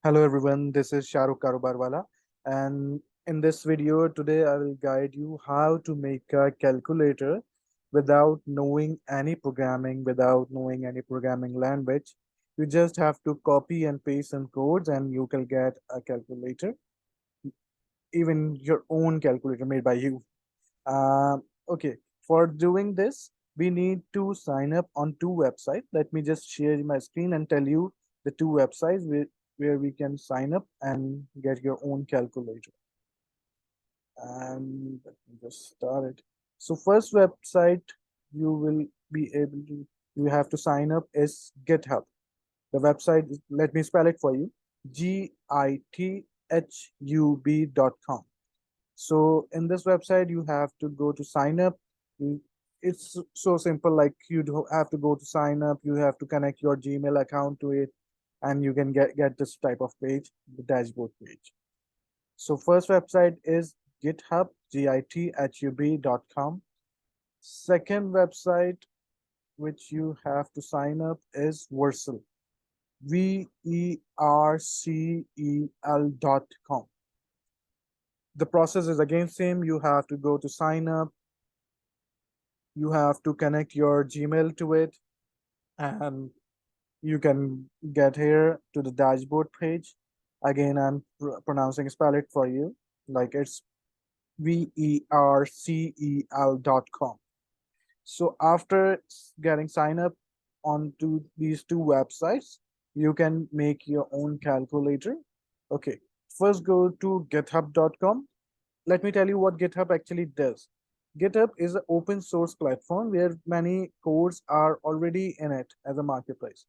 Hello everyone, this is Shahrukh Karobarwala, and in this video today I will guide you how to make a calculator without knowing any programming, without knowing any programming language. You just have to copy and paste some codes and you can get a calculator, even your own calculator made by you. Okay, for doing this, we need to sign up on two websites. Let me just share my screen and tell you the two websites where we can sign up and get your own calculator. And let me just start it. So first website you will be able to, you have to sign up is GitHub. The website, let me spell it for you. GITHUB.com. So in this website, you have to go to sign up. It's so simple. Like you do have to go to sign up. You have to connect your Gmail account to it, and you can get this type of page, the dashboard page. So first website is GitHub, GITHUB.com. Second website which you have to sign up is Vercel, VERCEL.com. The process is again same. You have to go to sign up, you have to connect your Gmail to it, and you can get here to the dashboard page. Again, I'm pronouncing spell it for you, like it's VERCEL.com. So after getting sign up onto these two websites, you can make your own calculator. Okay, first go to github.com. Let me tell you what GitHub actually does. GitHub is an open source platform where many codes are already in it as a marketplace,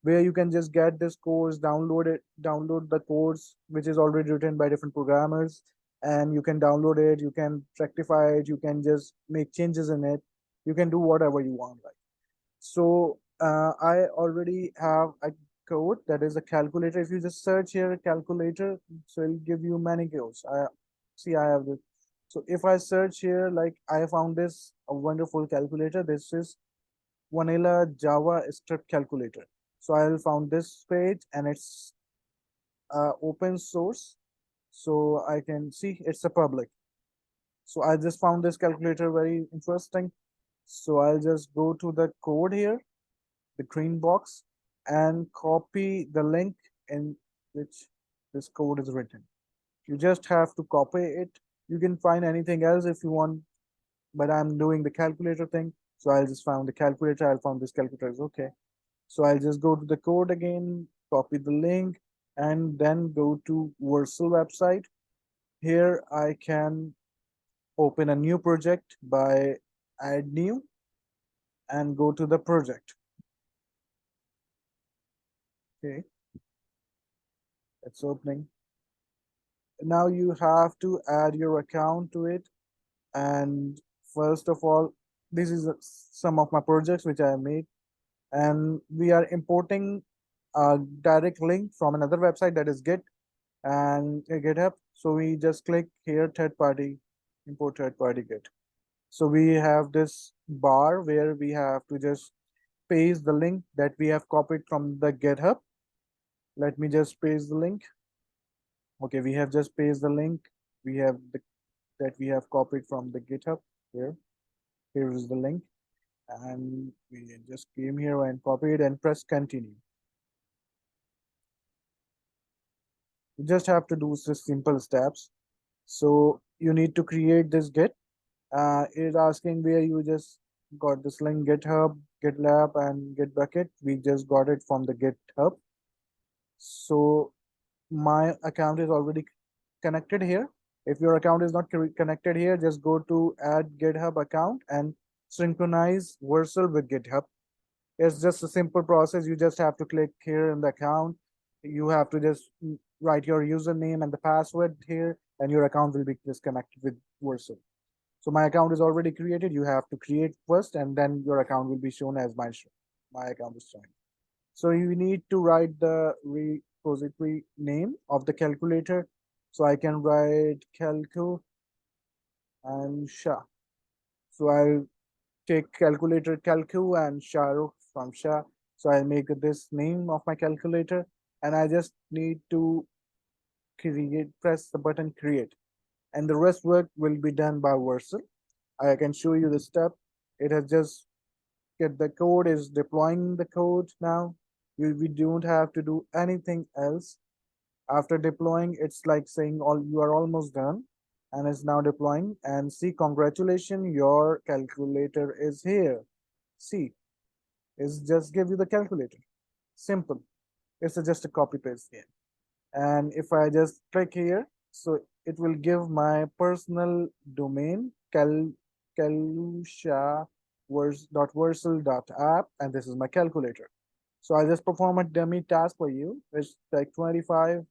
where you can just get this course, download it, download the course which is already written by different programmers, and you can download it, you can rectify it, you can just make changes in it, you can do whatever you want. Like so, I already have a code that is a calculator. If you just search here calculator, so it'll give you many codes. I see I have this. So if I search here, like I found this a wonderful calculator. This is vanilla Java script calculator. So I found this page and it's open source. So I can see it's a public. So I just found this calculator very interesting. So I'll just go to the code here, the green box, and copy the link in which this code is written. You just have to copy it. You can find anything else if you want, but I'm doing the calculator thing. So I'll just found the calculator. I'll found this calculator is okay. So I'll just go to the code again, copy the link, and then go to Vercel website. Here I can open a new project by add new and go to the project. Okay, it's opening. Now you have to add your account to it. And first of all, this is some of my projects which I made, and we are importing a direct link from another website that is Git and GitHub. So we just click here, third party, import third party Git. So we have this bar where we have to just paste the link that we have copied from the GitHub. Let me just paste the link. Okay, we have just pasted the link. We have the that we have copied from the GitHub here. Here is the link, and we just came here and copied and press continue. You just have to do the simple steps. So you need to create this Git. It's asking where you just got this link: GitHub, GitLab, and Gitbucket. We just got it from the GitHub. So my account is already connected here. If your account is not connected here, just go to add GitHub account and synchronize Vercel with GitHub. It's just a simple process. You just have to click here in the account. You have to just write your username and the password here, and your account will be disconnected with Vercel. So my account is already created. You have to create first, and then your account will be shown as my account is showing. So you need to write the repository name of the calculator. So I can write calcu and sha. So I'll take calculator calcu and Shahrukh from Shah. So I'll make this name of my calculator and I just need to press the button create, and the rest work will be done by Vercel. I can show you the step. It has just get the code is deploying the code now. We don't have to do anything else. After deploying, it's like saying all you are almost done, and it's now deploying. And see, congratulations, your calculator is here. See, it's just give you the calculator. Simple. It's just a copy paste game. And if I just click here, so it will give my personal domain kalusha app, and this is my calculator. So I'll just perform a dummy task for you, which like 25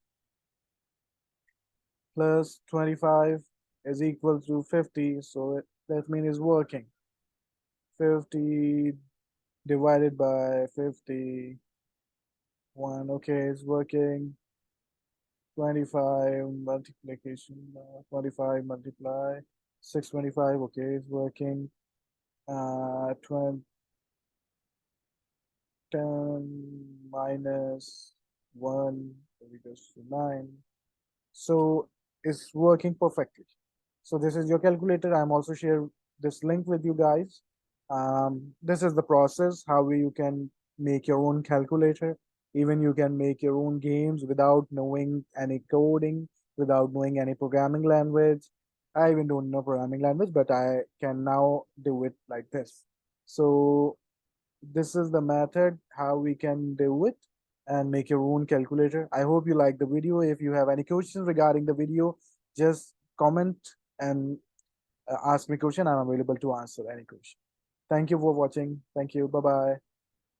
plus 25 is equal to 50. So that means it's working. 50 divided by 51. Okay, it's working. 25 multiplication, 25 multiply 625. Okay, it's working. 20, 10 minus 1 equals to 9. So it's working perfectly. So this is your calculator. I'm also share this link with you guys. This is the process how you can make your own calculator. Even you can make your own games without knowing any coding, without knowing any programming language. I even don't know programming language, but I can now do it like this. So this is the method how we can do it and make your own calculator. I hope you like the video. If you have any questions regarding the video, just comment and ask me question. I'm available to answer any question. Thank you for watching. Thank you. Bye bye.